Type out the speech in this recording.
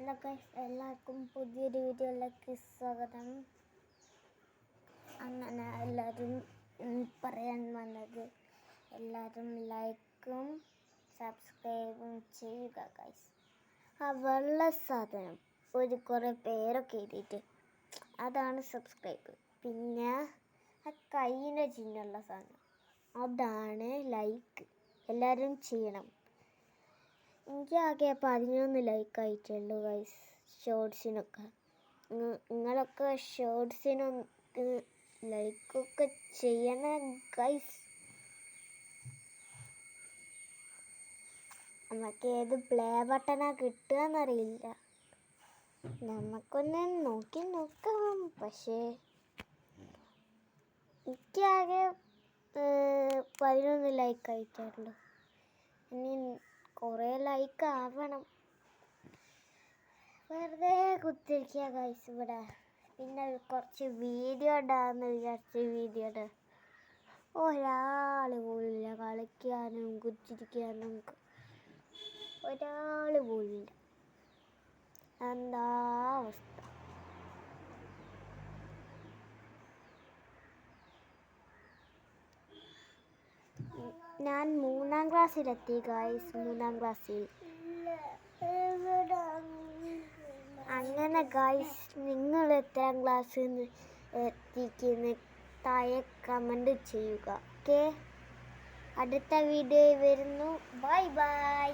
Hello guys, എല്ലാവർക്കും പുതിയൊരു വീഡിയോയിലേക്ക് സ്വാഗതം. അങ്ങനെ എല്ലാവരും പറയാൻ വന്നത് എല്ലാവരും ലൈക്കും സബ്സ്ക്രൈബും ചെയ്യുക ഗൈസ്. ആ വെള്ള സാധനം കുറേ പേരൊക്കെ എഴുതിയിട്ട് അതാണ് സബ്സ്ക്രൈബ്. പിന്നെ ആ കയ്യിൻ്റെ ചിഹ്നമുള്ള സാധനം അതാണ് ലൈക്ക്. എല്ലാവരും ചെയ്യണം. എനിക്ക് ആകെ 11 ലൈക്ക് ആയിട്ടുള്ളൂ ഗൈസ് ഷോർട്സിനൊക്കെ. നിങ്ങളൊക്കെ ഷോർട്സിനൊക്കെ ലൈക്കൊക്കെ ചെയ്യണം ഗൈസ്. നമുക്ക് ഏത് പ്ലേ ബട്ടണാണ് കിട്ടുകയെന്നറിയില്ല. നമുക്കൊന്ന് നോക്കി നോക്കാം. പക്ഷേ എനിക്കാകെ 11 ലൈക്ക് ആയിട്ടുള്ളൂ. ഇനി കുറേ ലൈക്ക് ആവണം. വെറുതെ കുത്തിരിക്കുക ഗൈസ് ഇവിടെ. പിന്നെ കുറച്ച് വീഡിയോ ഇടാമെന്ന് വിചാരിച്ച വീഡിയോ ഇടാം. ഒരാൾ പോലില്ല കളിക്കാനും കുത്തിരിക്കാനും. ഒരാൾ പോലില്ല. എന്താ അവസ്ഥ? ഞാൻ 3ാം ക്ലാസ്സിലെത്തി ഗൈസ്. 3ാം ക്ലാസ്സിൽ. അങ്ങനെ ഗൈസ്, നിങ്ങൾ എത്രാം ക്ലാസ്സിൽ എത്തിക്കുന്ന താഴെ കമൻറ്റ് ചെയ്യുക. ഓക്കെ, അടുത്ത വീഡിയോ വരുന്നു. Bye bye.